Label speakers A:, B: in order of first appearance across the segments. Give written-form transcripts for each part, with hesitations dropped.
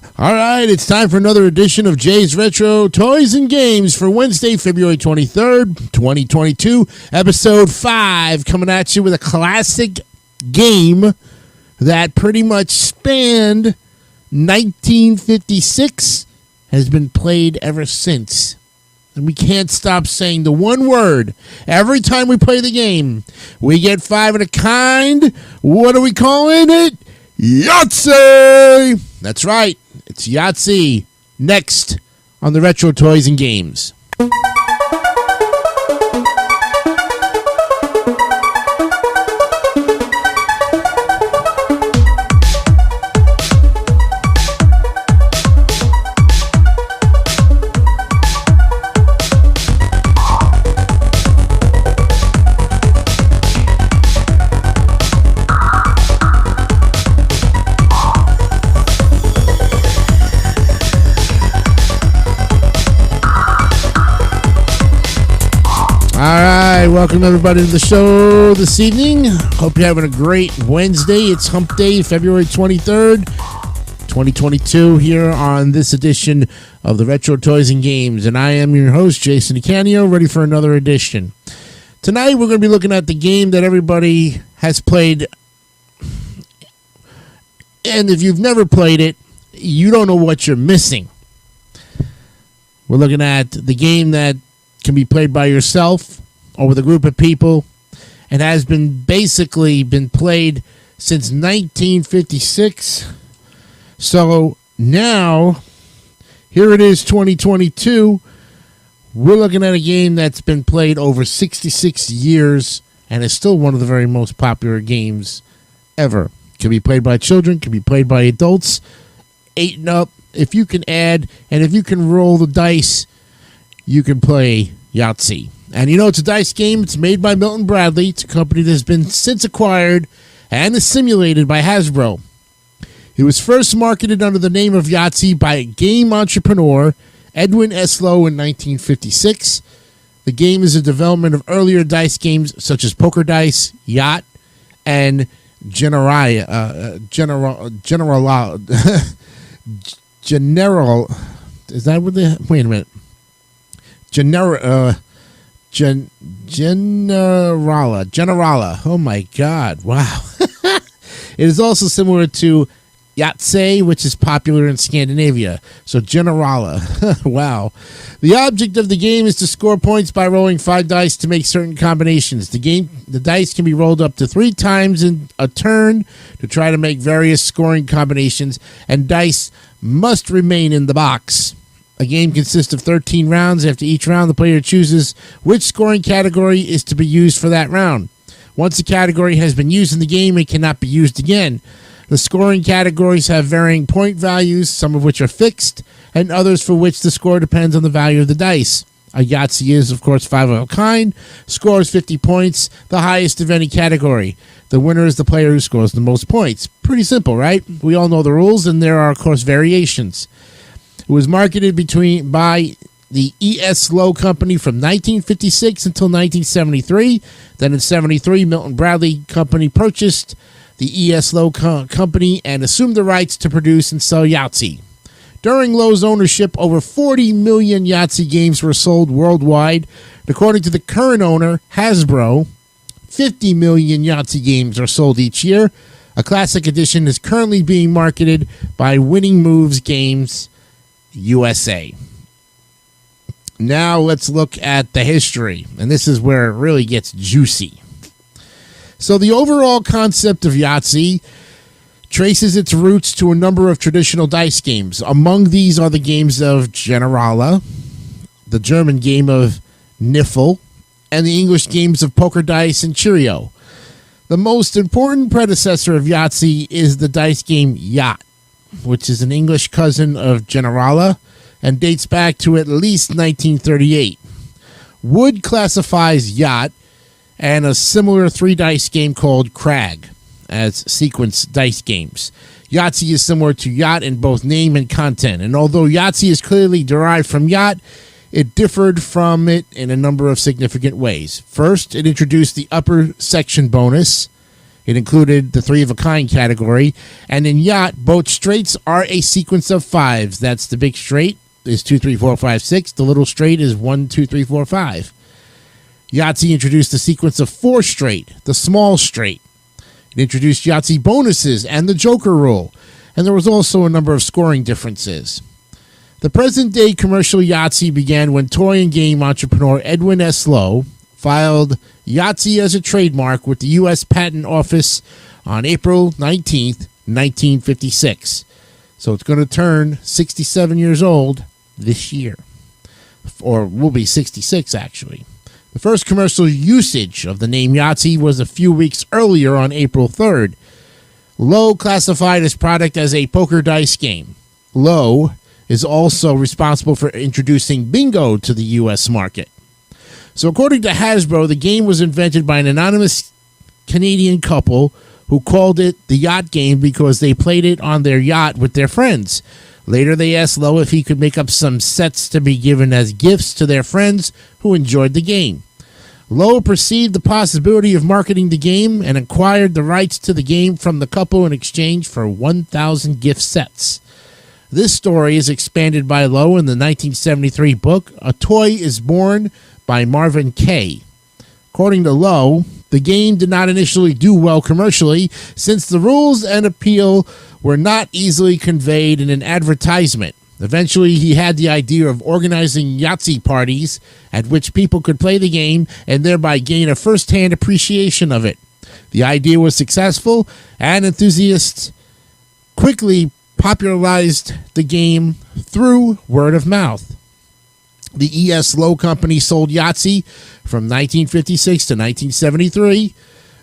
A: All right, it's time for another edition of Jay's Retro Toys and Games for Wednesday, February 23rd, 2022, episode 5, coming at you with a classic game that pretty much spanned 1956, has been played ever since. And we can't stop saying the one word every time we play the game. We get 5 of a kind. What are we calling it? Yahtzee! That's right. It's Yahtzee. Next on the Retro Toys and Games. Welcome everybody to the show this evening. Hope you're having a great Wednesday. It's Hump Day, February 23rd, 2022, here on this edition of the Retro Toys and Games. And I am your host, Jason DeCanio, ready for another edition. Tonight we're going to be looking at the game that everybody has played. And if you've never played it, you don't know what you're missing. We're looking at the game that can be played by yourself or with a group of people, and has been played since 1956. So now, here it is, 2022. We're looking at a game that's been played over 66 years and is still one of the very most popular games ever. Can be played by children, can be played by adults, 8 and up. If you can add, and if you can roll the dice, you can play Yahtzee. And you know, it's a dice game. It's made by Milton Bradley. It's a company that has been since acquired and assimilated by Hasbro. It was first marketed under the name of Yahtzee by game entrepreneur Edwin S. Lowe in 1956. The game is a development of earlier dice games such as Poker Dice, Yacht, and Generala. General. Is that what the... Wait a minute. Generala. Oh my God. Wow. It is also similar to Yahtzee, which is popular in Scandinavia. So Generala. Wow. The object of the game is to score points by rolling 5 dice to make certain combinations. The dice can be rolled up to 3 times in a turn to try to make various scoring combinations, and dice must remain in the box. A game consists of 13 rounds. After each round, the player chooses which scoring category is to be used for that round. Once a category has been used in the game, it cannot be used again. The scoring categories have varying point values, some of which are fixed, and others for which the score depends on the value of the dice. A Yahtzee is, of course, 5 of a kind, scores 50 points, the highest of any category. The winner is the player who scores the most points. Pretty simple, right? We all know the rules, and there are, of course, variations. It was marketed by the E.S. Lowe Company from 1956 until 1973. Then in 1973, Milton Bradley Company purchased the E.S. Lowe Company and assumed the rights to produce and sell Yahtzee. During Lowe's ownership, over 40 million Yahtzee games were sold worldwide. According to the current owner, Hasbro, 50 million Yahtzee games are sold each year. A classic edition is currently being marketed by Winning Moves Games USA. Now let's look at the history, and this is where it really gets juicy. So the overall concept of Yahtzee traces its roots to a number of traditional dice games. Among these are the games of Generala, the German game of Niffle, and the English games of Poker Dice and Cheerio. The most important predecessor of Yahtzee is the dice game Yacht, which is an English cousin of Generala and dates back to at least 1938. Wood classifies Yacht and a similar 3-dice game called Rtyg as sequence dice games. Yahtzee is similar to Yacht in both name and content, and although Yahtzee is clearly derived from Yacht, it differed from it in a number of significant ways. First, it introduced the upper section bonus. It included the 3 of a kind category. And in yacht, both straights are a sequence of 5s. That's the big straight is 2, 3, 4, 5, 6. The little straight is 1, 2, 3, 4, 5. Yahtzee introduced a sequence of 4 straight, the small straight. It introduced Yahtzee bonuses and the Joker rule. And there was also a number of scoring differences. The present-day commercial Yahtzee began when toy and game entrepreneur Edwin S. Lowe filed Yahtzee as a trademark with the U.S. Patent Office on April 19th, 1956. So it's going to turn 67 years old this year. Or will be 66, actually. The first commercial usage of the name Yahtzee was a few weeks earlier on April 3rd. Lowe classified his product as a poker dice game. Lowe is also responsible for introducing bingo to the U.S. market. So according to Hasbro, the game was invented by an anonymous Canadian couple who called it the yacht game because they played it on their yacht with their friends. Later, they asked Lowe if he could make up some sets to be given as gifts to their friends who enjoyed the game. Lowe perceived the possibility of marketing the game and acquired the rights to the game from the couple in exchange for 1,000 gift sets. This story is expanded by Lowe in the 1973 book, A Toy is Born by Marvin Kaye. According to Lowe, the game did not initially do well commercially since the rules and appeal were not easily conveyed in an advertisement. Eventually, he had the idea of organizing Yahtzee parties at which people could play the game and thereby gain a first-hand appreciation of it. The idea was successful, and enthusiasts quickly popularized the game through word of mouth. The E.S. Lowe Company sold Yahtzee from 1956 to 1973.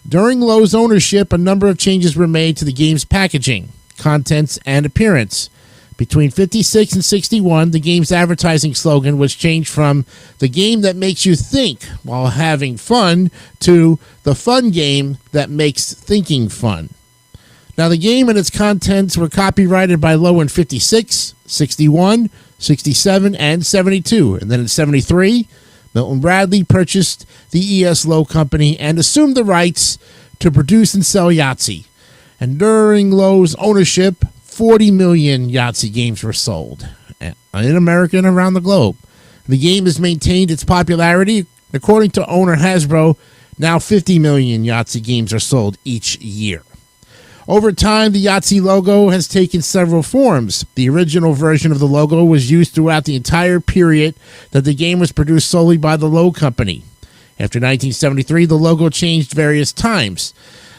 A: During Lowe's ownership, a number of changes were made to the game's packaging, contents, and appearance. Between 56 and 61, the game's advertising slogan was changed from the game that makes you think while having fun to the fun game that makes thinking fun. Now, the game and its contents were copyrighted by Lowe in 56, 61, 67, and 72. And then in 73, Milton Bradley purchased the E.S. Lowe Company and assumed the rights to produce and sell Yahtzee. And during Lowe's ownership, 40 million Yahtzee games were sold in America and around the globe. The game has maintained its popularity. According to owner Hasbro, now 50 million Yahtzee games are sold each year. Over time, the Yahtzee logo has taken several forms. The original version of the logo was used throughout the entire period that the game was produced solely by the Lowe Company. After 1973, the logo changed various times.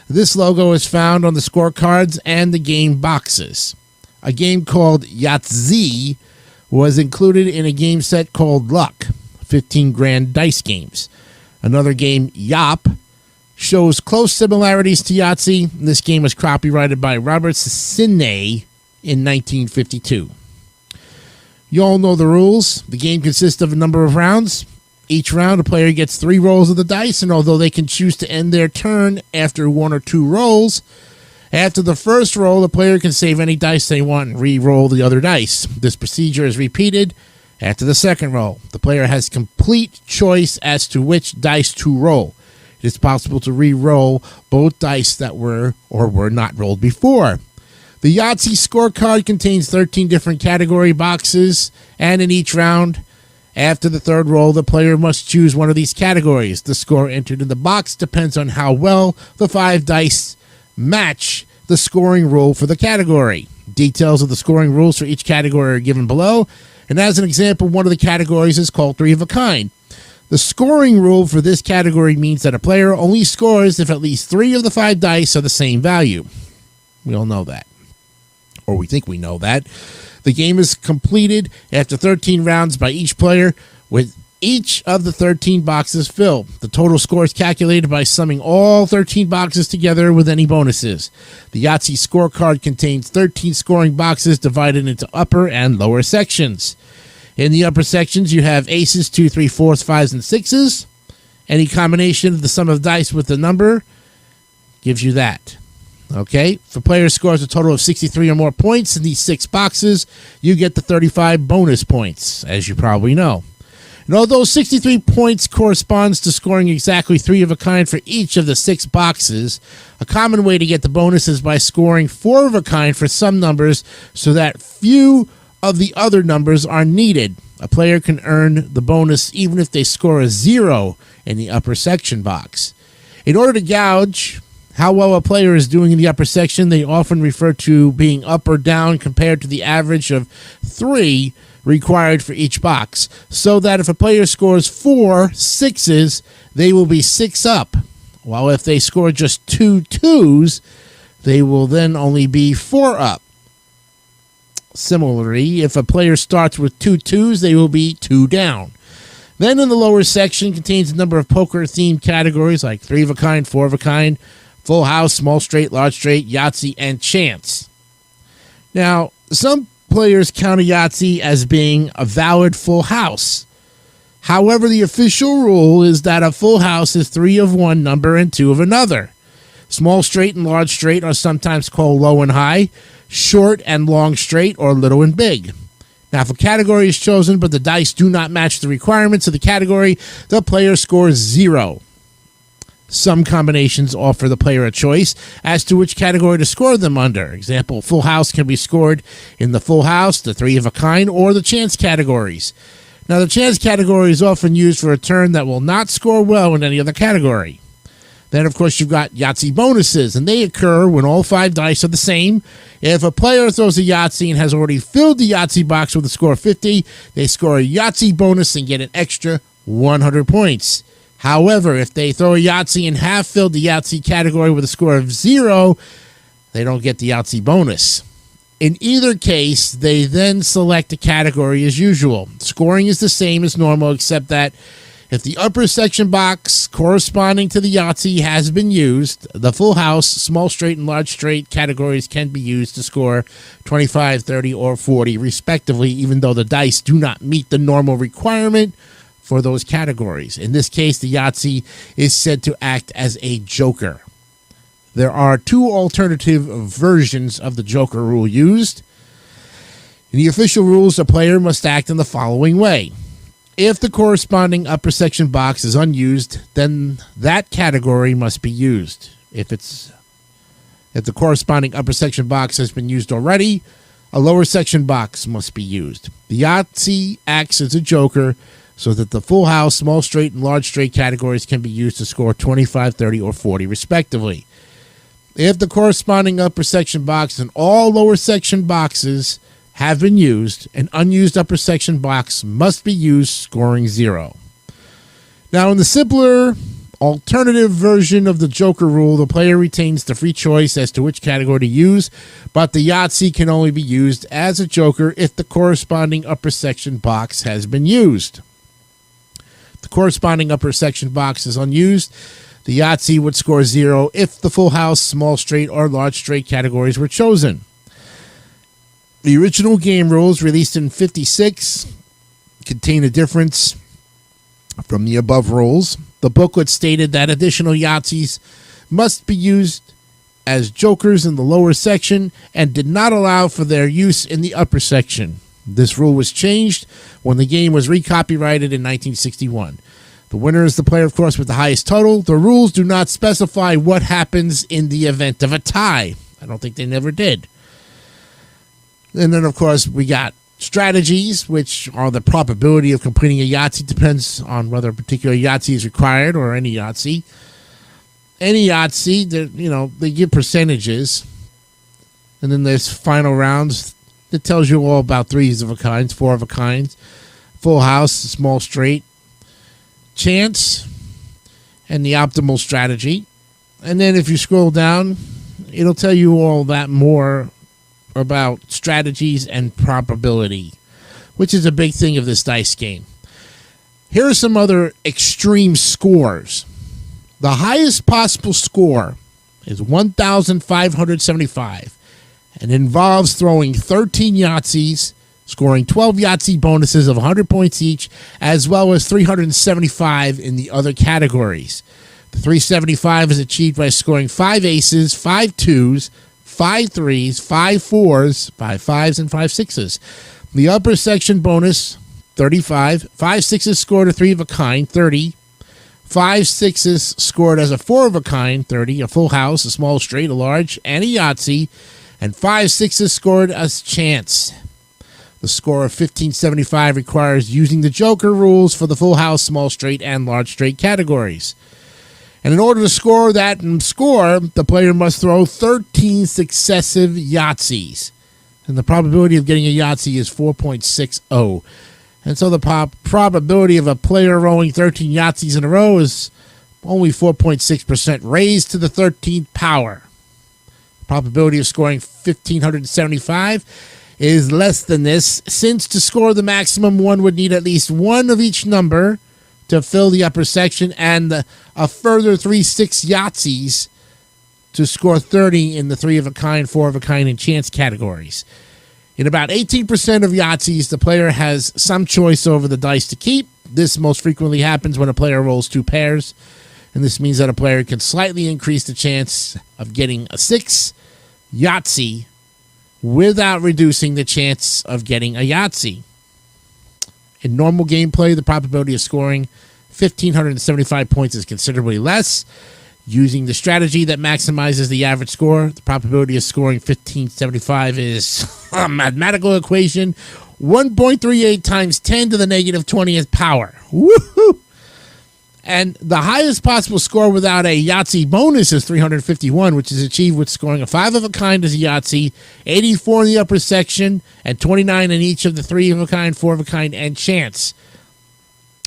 A: This logo is found on the scorecards and the game boxes. A game called Yahtzee was included in a game set called Luck, 15 grand dice games. Another game, Yop, shows close similarities to Yahtzee. This game was copyrighted by Robert Sidney in 1952. You all know the rules. The game consists of a number of rounds. Each round, a player gets 3 rolls of the dice, and although they can choose to end their turn after 1 or 2 rolls, after the first roll, the player can save any dice they want and re-roll the other dice. This procedure is repeated after the second roll. The player has complete choice as to which dice to roll. It is possible to re-roll both dice that were or were not rolled before. The Yahtzee scorecard contains 13 different category boxes, and in each round, after the third roll, the player must choose one of these categories. The score entered in the box depends on how well the 5 dice match the scoring rule for the category. Details of the scoring rules for each category are given below, and as an example, one of the categories is called 3 of a kind. The scoring rule for this category means that a player only scores if at least 3 of the 5 dice are the same value. We all know that. Or we think we know that. The game is completed after 13 rounds by each player, with each of the 13 boxes filled. The total score is calculated by summing all 13 boxes together with any bonuses. The Yahtzee scorecard contains 13 scoring boxes divided into upper and lower sections. In the upper sections, you have aces, 2, 3, 4s, 5s, and 6s. Any combination of the sum of dice with the number gives you that. Okay? If a player scores a total of 63 or more points in these 6 boxes, you get the 35 bonus points, as you probably know. And although 63 points corresponds to scoring exactly 3 of a kind for each of the 6 boxes, a common way to get the bonus is by scoring 4 of a kind for some numbers so that few of the other numbers are needed. A player can earn the bonus even if they score a 0 in the upper section box. In order to gauge how well a player is doing in the upper section, they often refer to being up or down compared to the average of 3 required for each box, so that if a player scores 4 6s, they will be 6 up, while if they score just 2 2s, they will then only be 4 up. Similarly, if a player starts with 2 2s, they will be 2 down. Then in the lower section contains a number of poker-themed categories like 3 of a kind, 4 of a kind, full house, small straight, large straight, Yahtzee, and chance. Now, some players count a Yahtzee as being a valid full house. However, the official rule is that a full house is 3 of one number and 2 of another. Small straight and large straight are sometimes called low and high, short and long straight, or little and big. Now, if a category is chosen but the dice do not match the requirements of the category, the player scores 0. Some combinations offer the player a choice as to which category to score them under. Example, full house can be scored in the full house, the 3 of a kind, or the chance categories. Now, the chance category is often used for a turn that will not score well in any other category. Then, of course, you've got Yahtzee bonuses, and they occur when all 5 dice are the same. If a player throws a Yahtzee and has already filled the Yahtzee box with a score of 50, they score a Yahtzee bonus and get an extra 100 points. However, if they throw a Yahtzee and have filled the Yahtzee category with a score of 0, they don't get the Yahtzee bonus. In either case, they then select a category as usual. Scoring is the same as normal, except that if the upper section box corresponding to the Yahtzee has been used, the full house, small straight, and large straight categories can be used to score 25, 30, or 40, respectively, even though the dice do not meet the normal requirement for those categories. In this case, the Yahtzee is said to act as a joker. There are 2 alternative versions of the joker rule used. In the official rules, a player must act in the following way. If the corresponding upper section box is unused, then that category must be used. If the corresponding upper section box has been used already, a lower section box must be used. The Yahtzee acts as a joker so that the full house, small straight, and large straight categories can be used to score 25, 30, or 40, respectively. If the corresponding upper section box and all lower section boxes have been used, an unused upper section box must be used, scoring 0. Now, in the simpler alternative version of the joker rule, the player retains the free choice as to which category to use, but the Yahtzee can only be used as a joker if the corresponding upper section box has been used. If the corresponding upper section box is unused, the Yahtzee would score 0 if the full house, small straight, or large straight categories were chosen. The original game rules, released in '56, contain a difference from the above rules. The booklet stated that additional Yahtzees must be used as jokers in the lower section and did not allow for their use in the upper section. This rule was changed when the game was recopyrighted in 1961. The winner is the player, of course, with the highest total. The rules do not specify what happens in the event of a tie. I don't think they never did. And then, of course, we got strategies, which are the probability of completing a Yahtzee. Depends on whether a particular Yahtzee is required or any Yahtzee. Any Yahtzee, they give percentages. And then there's final rounds that tells you all about 3s of a kind, 4 of a kind, full house, small straight, chance, and the optimal strategy. And then if you scroll down, it'll tell you all that more about strategies and probability, which is a big thing of this dice game. Here are some other extreme scores. The highest possible score is 1,575 and involves throwing 13 Yahtzees, scoring 12 Yahtzee bonuses of 100 points each, as well as 375 in the other categories. The 375 is achieved by scoring 5 aces, 5 2s, 5 3s, 5 4s, 5 5s, and 5 6s. The upper section bonus 35. 5 sixes scored a 3 of a kind, 30. 5 sixes scored as a 4 of a kind, 30. A full house, a small straight, a large, and a Yahtzee. And 5 sixes scored as chance. The score of 1575 requires using the Joker rules for the full house, small straight, and large straight categories. And in order to score that score, the player must throw 13 successive Yahtzees. And the probability of getting a Yahtzee is 4.60. And so the probability of a player rolling 13 Yahtzees in a row is only 4.6% raised to the 13th power. The probability of scoring 1575 is less than this, since to score the maximum, one would need at least one of each number to fill the upper section, and a further 3 6 Yahtzees to score 30 in the 3 of a kind, 4 of a kind, and chance categories. In about 18% of Yahtzees, the player has some choice over the dice to keep. This most frequently happens when a player rolls 2 pairs, and this means that a player can slightly increase the chance of getting a 6 Yahtzee without reducing the chance of getting a Yahtzee. In normal gameplay, the probability of scoring 1,575 points is considerably less. Using the strategy that maximizes the average score, the probability of scoring 1,575 is a mathematical equation, 1.38 times 10 to the negative 20th power. Woohoo! And the highest possible score without a Yahtzee bonus is 351, which is achieved with scoring a 5 of a kind as a Yahtzee, 84 in the upper section, and 29 in each of the 3 of a kind, 4 of a kind, and chance.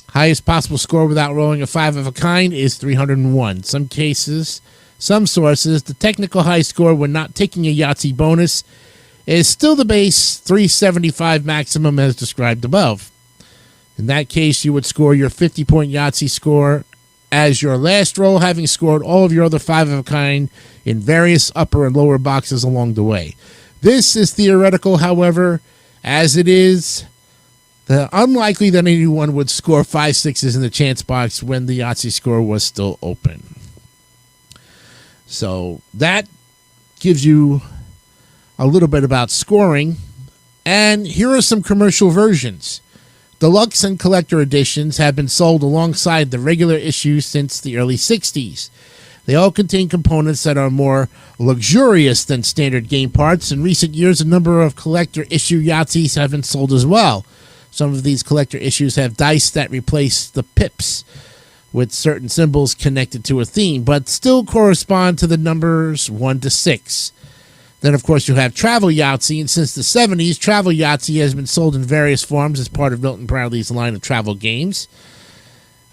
A: Highest possible score without rolling a 5 of a kind is 301. Some sources, the technical high score when not taking a Yahtzee bonus is still the base 375 maximum as described above. In that case, you would score your 50-point Yahtzee score as your last roll, having scored all of your other 5 of a kind in various upper and lower boxes along the way. This is theoretical, however, as it is unlikely that anyone would score 5 sixes in the chance box when the Yahtzee score was still open. So that gives you a little bit about scoring. And here are some commercial versions. Deluxe and collector editions have been sold alongside the regular issues since the early 60s. They all contain components that are more luxurious than standard game parts. In recent years, a number of collector issue Yahtzees have been sold as well. Some of these collector issues have dice that replace the pips with certain symbols connected to a theme, but still correspond to the numbers 1 to 6. Then, of course, you have Travel Yahtzee, and since the 70s, Travel Yahtzee has been sold in various forms as part of Milton Bradley's line of travel games.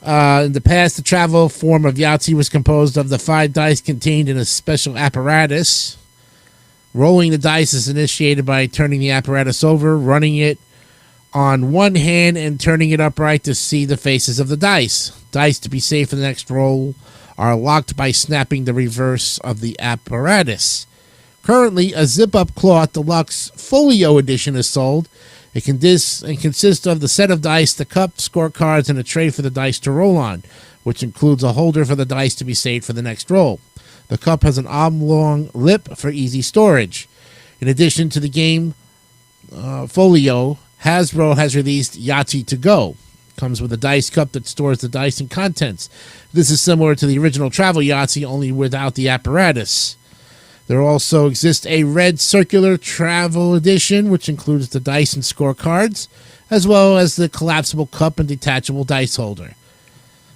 A: In the past, the travel form of Yahtzee was composed of the 5 dice contained in a special apparatus. Rolling the dice is initiated by turning the apparatus over, running it on one hand, and turning it upright to see the faces of the dice. Dice to be saved for the next roll are locked by snapping the reverse of the apparatus. Currently, a zip-up cloth deluxe folio edition is sold. It consists of the set of dice, the cup, scorecards, and a tray for the dice to roll on, which includes a holder for the dice to be saved for the next roll. The cup has an oblong lip for easy storage. In addition to the game folio, Hasbro has released Yahtzee to Go. It comes with a dice cup that stores the dice and contents. This is similar to the original Travel Yahtzee, only without the apparatus. There also exists a red circular travel edition, which includes the dice and scorecards, as well as the collapsible cup and detachable dice holder.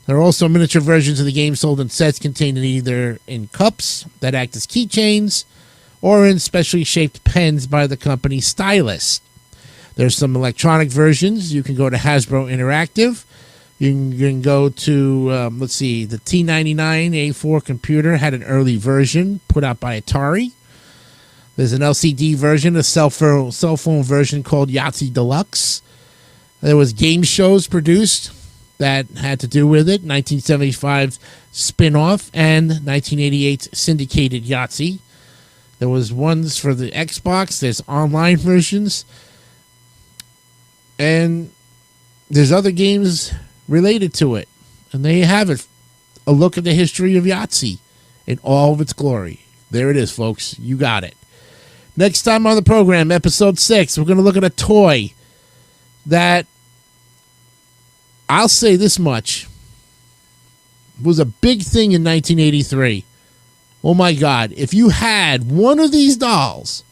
A: There are also miniature versions of the game sold in sets contained either in cups that act as keychains or in specially shaped pens by the company Stylus. There's some electronic versions. You can go to Hasbro Interactive. You can go to, the T99A4 computer had an early version put out by Atari. There's an LCD version, a cell phone version called Yahtzee Deluxe. There was game shows produced that had to do with it, 1975 spin-off and 1988 syndicated Yahtzee. There was ones for the Xbox. There's online versions. And there's other games related to it. And there you have it. A look at the history of Yahtzee in all of its glory. There it is, folks. You got it. Next time on the program, episode 6, we're going to look at a toy that I'll say this much. It was a big thing in 1983. Oh my God. If you had one of these dolls,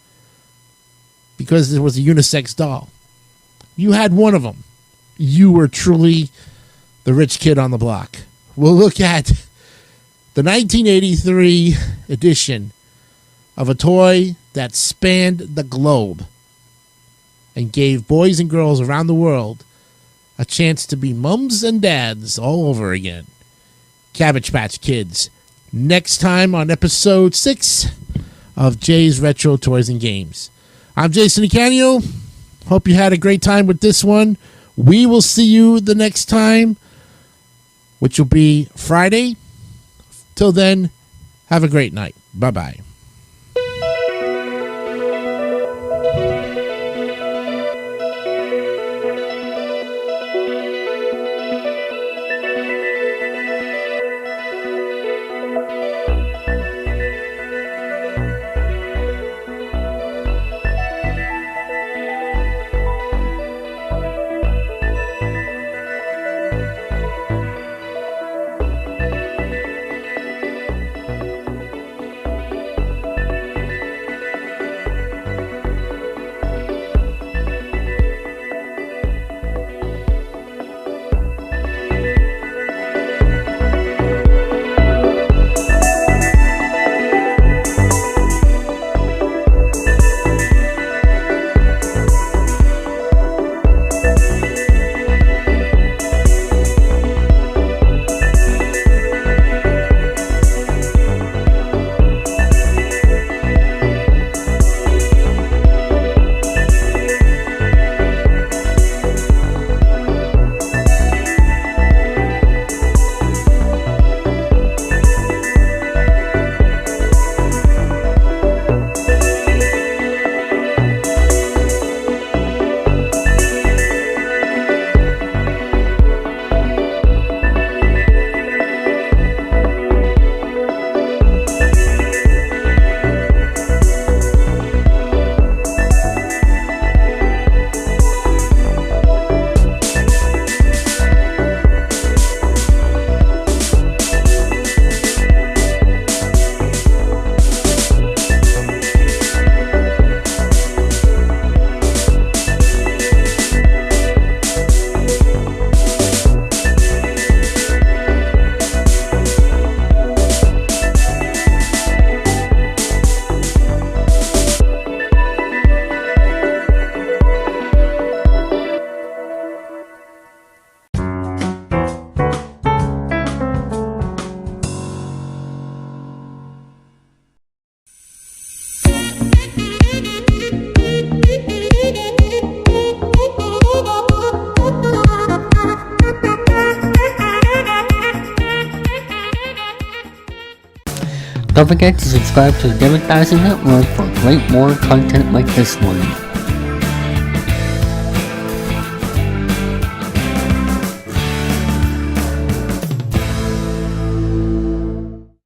A: because it was a unisex doll, you had one of them, you were truly the rich kid on the block. We'll look at the 1983 edition of a toy that spanned the globe and gave boys and girls around the world a chance to be mums and dads all over again. Cabbage Patch Kids. Next time on episode 6 of Jay's Retro Toys and Games. I'm Jason Icanio. Hope you had a great time with this one. We will see you the next time, which will be Friday. Till then, have a great night. Bye-bye.
B: Don't forget to subscribe to the Democracy Network for great more content like this one.